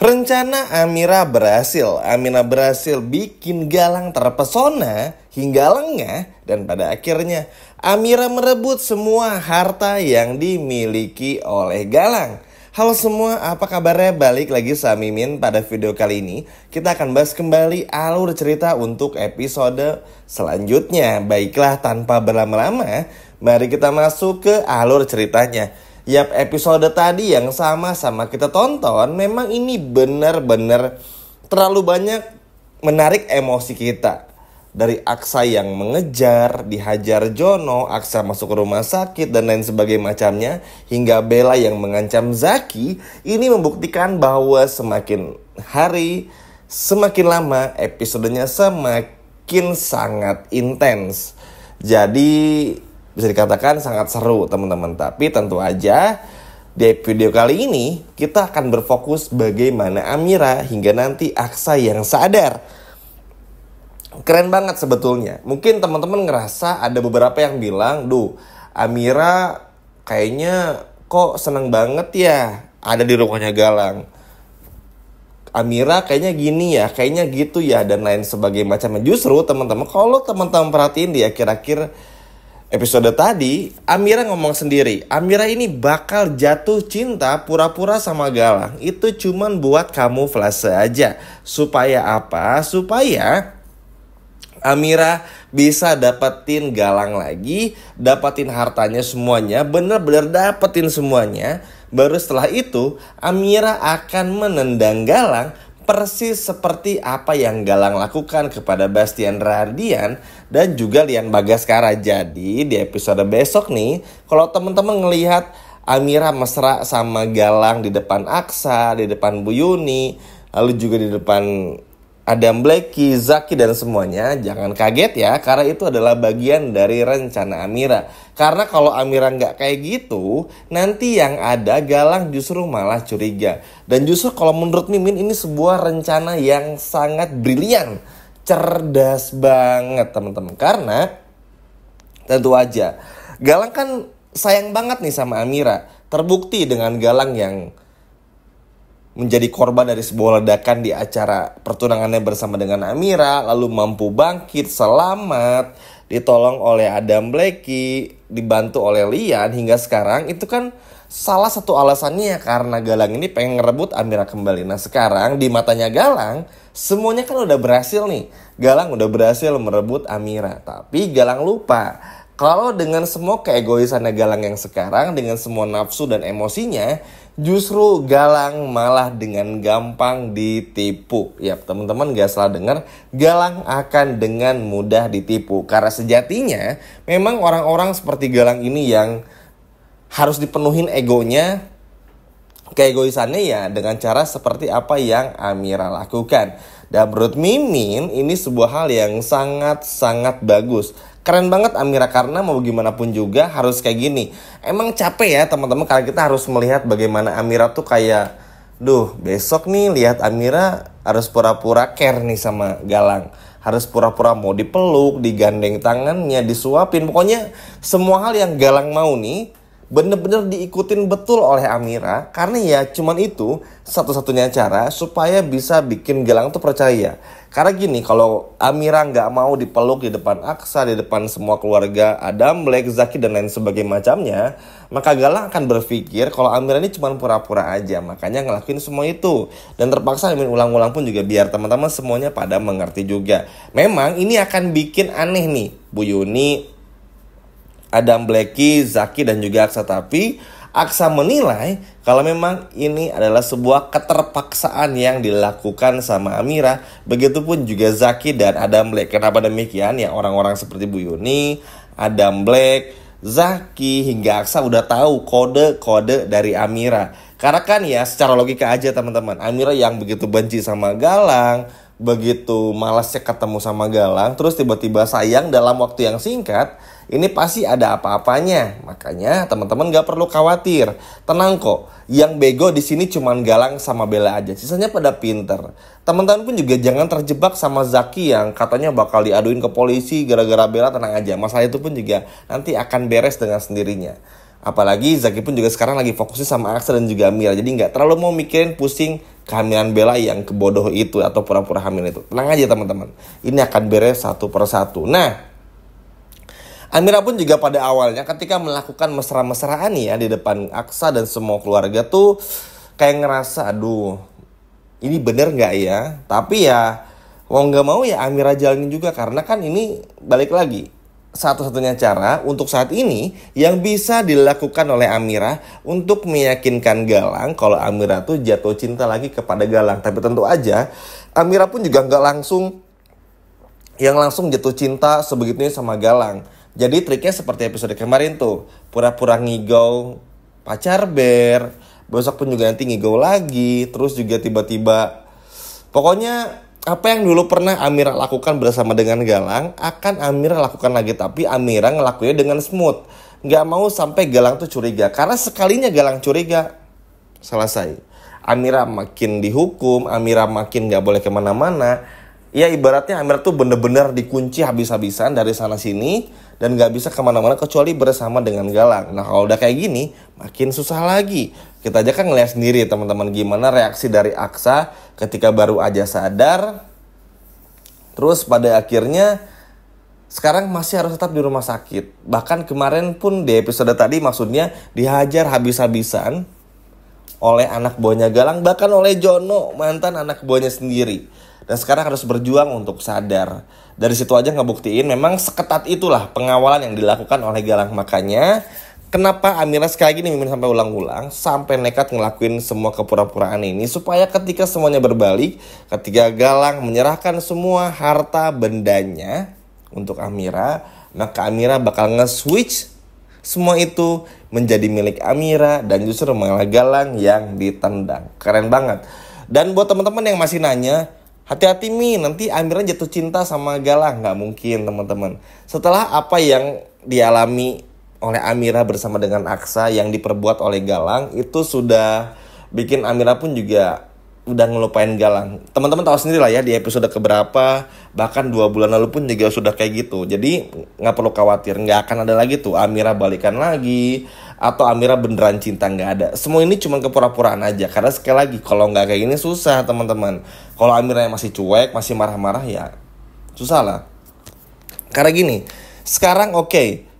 Rencana Amira berhasil. Amira berhasil bikin Galang terpesona hingga lengah. Dan pada akhirnya Amira merebut semua harta yang dimiliki oleh Galang. Halo semua, apa kabarnya? Balik lagi sama Mimin. Pada video kali ini kita akan bahas kembali alur cerita untuk episode selanjutnya. Baiklah, tanpa berlama-lama, mari kita masuk ke alur ceritanya. Yap, episode tadi yang sama-sama kita tonton, memang ini benar-benar terlalu banyak menarik emosi kita. Dari Aksa yang mengejar, dihajar Jono, Aksa masuk ke rumah sakit dan lain sebagainya macamnya, hingga Bella yang mengancam Zaki. Ini membuktikan bahwa semakin hari, semakin lama episodenya semakin sangat intens. Jadi bisa dikatakan sangat seru teman-teman. Tapi tentu aja di video kali ini kita akan berfokus bagaimana Amira hingga nanti Aksa yang sadar. Keren banget sebetulnya. Mungkin teman-teman ngerasa ada beberapa yang bilang, duh, Amira kayaknya kok seneng banget ya ada di rumahnya Galang. Amira kayaknya gini ya, kayaknya gitu ya, dan lain sebagainya macamnya. Justru teman-teman, kalau teman-teman perhatiin di akhir-akhir episode tadi, Amira ngomong sendiri, Amira ini bakal jatuh cinta pura-pura sama Galang. Itu cuman buat kamuflase aja. Supaya apa? Supaya Amira bisa dapetin Galang lagi, dapetin hartanya semuanya, bener-bener dapetin semuanya. Baru setelah itu, Amira akan menendang Galang persis seperti apa yang Galang lakukan kepada Bastian Rardian dan juga Lian Bagaskara. Jadi di episode besok nih, kalau teman-teman ngelihat Amira mesra sama Galang di depan Aksa, di depan Bu Yuni, lalu juga di depan Adam Blackie, Zaki dan semuanya, jangan kaget ya, karena itu adalah bagian dari rencana Amira. Karena kalau Amira nggak kayak gitu, nanti yang ada Galang justru malah curiga. Dan justru kalau menurut Mimin ini sebuah rencana yang sangat brilian, cerdas banget teman-teman. Karena tentu aja Galang kan sayang banget nih sama Amira. Terbukti dengan Galang yang menjadi korban dari sebuah ledakan di acara pertunangannya bersama dengan Amira, lalu mampu bangkit, selamat, ditolong oleh Adam Blackie, dibantu oleh Lian hingga sekarang. Itu kan salah satu alasannya karena Galang ini pengen ngerebut Amira kembali. Nah sekarang di matanya Galang, semuanya kan udah berhasil nih. Galang udah berhasil merebut Amira, tapi Galang lupa kalau dengan semua keegoisannya Galang yang sekarang, dengan semua nafsu dan emosinya, justru Galang malah dengan gampang ditipu. Ya teman-teman gak salah dengar, Galang akan dengan mudah ditipu. Karena sejatinya memang orang-orang seperti Galang ini yang harus dipenuhin egonya, keegoisannya ya dengan cara seperti apa yang Amira lakukan. Dan menurut Mimin ini sebuah hal yang sangat-sangat bagus. Keren banget Amira, karena mau gimana pun juga harus kayak gini. Emang capek ya teman-teman kalau kita harus melihat bagaimana Amira tuh kayak, duh besok nih lihat Amira harus pura-pura care nih sama Galang. Harus pura-pura mau dipeluk, digandeng tangannya, disuapin. Pokoknya semua hal yang Galang mau nih bener-bener diikutin betul oleh Amira. Karena ya cuman itu satu-satunya cara supaya bisa bikin Galang tuh percaya. Karena gini, kalau Amira gak mau dipeluk di depan Aksa, di depan semua keluarga Adam, Black, Zaki dan lain sebagainya macamnya, maka Galang akan berpikir kalau Amira ini cuma pura-pura aja. Makanya ngelakuin semua itu. Dan terpaksa Mimin ulang-ulang pun juga biar teman-teman semuanya pada mengerti juga. Memang ini akan bikin aneh nih Bu Yuni, Adam Blackie, Zaki dan juga Aksa. Tapi Aksa menilai kalau memang ini adalah sebuah keterpaksaan yang dilakukan sama Amira. Begitupun juga Zaki dan Adam Black. Kenapa demikian? Ya orang-orang seperti Bu Yuni, Adam Black, Zaki hingga Aksa udah tahu kode-kode dari Amira. Karena kan ya secara logika aja teman-teman, Amira yang begitu benci sama Galang, begitu malasnya ketemu sama Galang, terus tiba-tiba sayang dalam waktu yang singkat, ini pasti ada apa-apanya. Makanya teman-teman gak perlu khawatir, tenang kok. Yang bego di sini cuman Galang sama Bella aja, sisanya pada pinter. Teman-teman pun juga jangan terjebak sama Zaki yang katanya bakal diaduin ke polisi gara-gara Bella. Tenang aja, masalah itu pun juga nanti akan beres dengan sendirinya. Apalagi Zaki pun juga sekarang lagi fokusnya sama Aksa dan juga Amira. Jadi nggak terlalu mau mikirin pusing kehamilan Bella yang kebodoh itu atau pura-pura hamil itu. Tenang aja teman-teman. Ini akan beres satu persatu. Nah, Amira pun juga pada awalnya ketika melakukan mesra-mesraan ya di depan Aksa dan semua keluarga tuh kayak ngerasa aduh ini bener nggak ya? Tapi ya mau nggak mau ya Amira jalanin juga karena kan ini balik lagi. Satu-satunya cara untuk saat ini yang bisa dilakukan oleh Amira untuk meyakinkan Galang kalau Amira tuh jatuh cinta lagi kepada Galang. Tapi tentu aja Amira pun juga nggak langsung jatuh cinta sebegitunya sama Galang. Jadi triknya seperti episode kemarin tuh, pura-pura ngigau pacar Bear, besok pun juga nanti ngigau lagi, terus juga tiba-tiba pokoknya apa yang dulu pernah Amira lakukan bersama dengan Galang akan Amira lakukan lagi, tapi Amira ngelakuinnya dengan smooth. Gak mau sampai Galang tuh curiga, karena sekalinya Galang curiga selesai. Amira makin dihukum, Amira makin gak boleh kemana-mana. Ya ibaratnya Amira tuh bener-bener dikunci habis-habisan dari sana sini dan gak bisa kemana-mana kecuali bersama dengan Galang. Nah kalau udah kayak gini makin susah lagi. Kita aja kan ngeliat sendiri teman-teman gimana reaksi dari Aksa ketika baru aja sadar. Terus pada akhirnya sekarang masih harus tetap di rumah sakit. Bahkan kemarin pun di episode tadi maksudnya dihajar habis-habisan oleh anak buahnya Galang. Bahkan oleh Jono, mantan anak buahnya sendiri. Dan sekarang harus berjuang untuk sadar. Dari situ aja ngebuktiin memang seketat itulah pengawalan yang dilakukan oleh Galang. Makanya kenapa Amira sekali lagi mimin sampai ulang-ulang, sampai nekat ngelakuin semua kepura-puraan ini, supaya ketika semuanya berbalik, ketika Galang menyerahkan semua harta bendanya untuk Amira, maka Amira bakal nge-switch semua itu menjadi milik Amira dan justru malah Galang yang ditendang. Keren banget. Dan buat teman-teman yang masih nanya, hati-hati Mi, nanti Amira jatuh cinta sama Galang. Nggak mungkin teman-teman. Setelah apa yang dialami oleh Amira bersama dengan Aksa yang diperbuat oleh Galang, itu sudah bikin Amira pun juga udah ngelupain Galang. Teman-teman tahu sendiri lah ya di episode keberapa, bahkan 2 bulan lalu pun juga sudah kayak gitu. Jadi nggak perlu khawatir, nggak akan ada lagi tuh Amira balikan lagi atau Amira beneran cinta, nggak ada. Semua ini cuma kepura-puraan aja. Karena sekali lagi kalau nggak kayak gini susah teman-teman. Kalau Amira yang masih cuek, masih marah-marah ya susah lah. Karena gini, sekarang oke,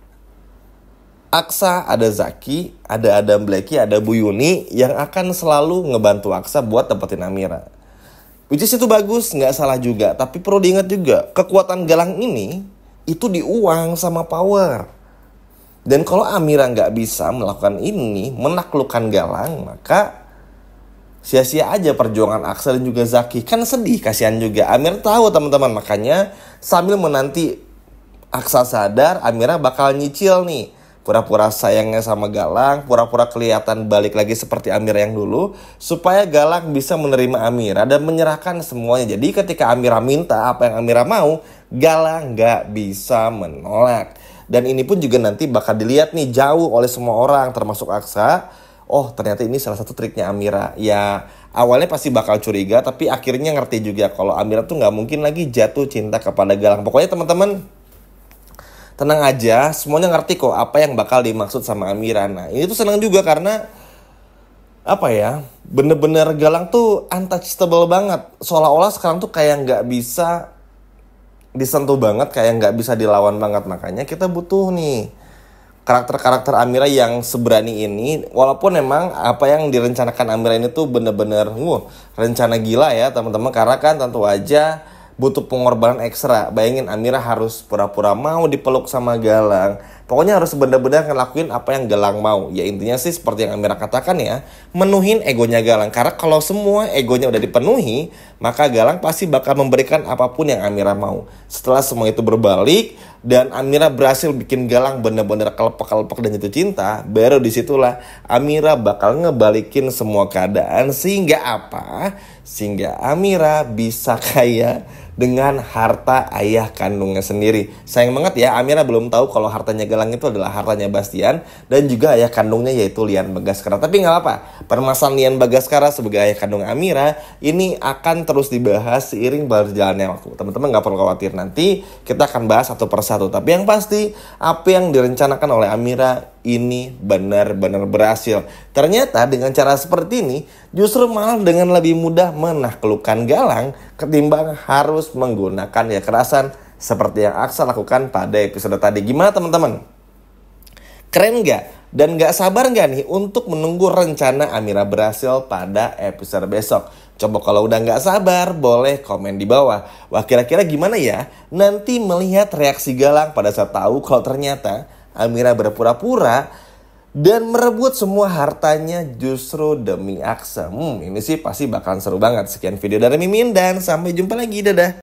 Aksa, ada Zaki, ada Adam Blacky, ada Bu Yuni yang akan selalu ngebantu Aksa buat dapetin Amira. Which is itu bagus, nggak salah juga. Tapi perlu diingat juga, kekuatan Galang ini itu diuang sama power. Dan kalau Amira nggak bisa melakukan ini, menaklukkan Galang, maka sia-sia aja perjuangan Aksa dan juga Zaki. Kan sedih, kasihan juga. Amira tahu teman-teman, makanya sambil menanti Aksa sadar, Amira bakal nyicil nih. Pura-pura sayangnya sama Galang, pura-pura kelihatan balik lagi seperti Amira yang dulu, supaya Galang bisa menerima Amira dan menyerahkan semuanya. Jadi ketika Amira minta apa yang Amira mau, Galang gak bisa menolak. Dan ini pun juga nanti bakal dilihat nih jauh oleh semua orang, termasuk Aksa. Oh ternyata ini salah satu triknya Amira. Ya awalnya pasti bakal curiga, tapi akhirnya ngerti juga kalau Amira tuh gak mungkin lagi jatuh cinta kepada Galang. Pokoknya teman-teman, tenang aja, semuanya ngerti kok apa yang bakal dimaksud sama Amira. Nah ini tuh senang juga karena apa ya, bener-bener Galang tuh untouchable banget. Seolah-olah sekarang tuh kayak gak bisa disentuh banget, kayak gak bisa dilawan banget. Makanya kita butuh nih karakter-karakter Amira yang seberani ini. Walaupun memang apa yang direncanakan Amira ini tuh bener-bener rencana gila ya teman-teman. Karena kan tentu aja butuh pengorbanan ekstra. Bayangin Amira harus pura-pura mau dipeluk sama Galang. Pokoknya harus benar-benar ngelakuin apa yang Galang mau. Ya intinya sih seperti yang Amira katakan ya, menuhin egonya Galang. Karena kalau semua egonya udah dipenuhi, maka Galang pasti bakal memberikan apapun yang Amira mau. Setelah semua itu berbalik dan Amira berhasil bikin Galang benar-benar kelepek-kelepek dan jatuh cinta, baru disitulah Amira bakal ngebalikin semua keadaan. Sehingga apa? Sehingga Amira bisa kaya dengan harta ayah kandungnya sendiri. Sayang banget ya, Amira belum tahu kalau hartanya Galang itu adalah hartanya Bastian dan juga ayah kandungnya yaitu Lian Bagaskara. Tapi nggak apa-apa, permasalahan Lian Bagaskara sebagai ayah kandung Amira ini akan terus dibahas seiring berjalannya waktu. Teman-teman nggak perlu khawatir, nanti kita akan bahas satu persatu. Tapi yang pasti apa yang direncanakan oleh Amira ini benar-benar berhasil. Ternyata dengan cara seperti ini justru malah dengan lebih mudah menaklukkan Galang ketimbang harus menggunakan kekerasan seperti yang Aksa lakukan pada episode tadi. Gimana teman-teman? Keren gak? Dan gak sabar gak nih untuk menunggu rencana Amira berhasil pada episode besok? Coba kalau udah gak sabar, boleh komen di bawah. Wah, kira-kira gimana ya nanti melihat reaksi Galang pada saat tahu kalau ternyata Amira berpura-pura dan merebut semua hartanya justru demi Aksa. Ini sih pasti bakalan seru banget. Sekian video dari Mimin dan sampai jumpa lagi. Dadah.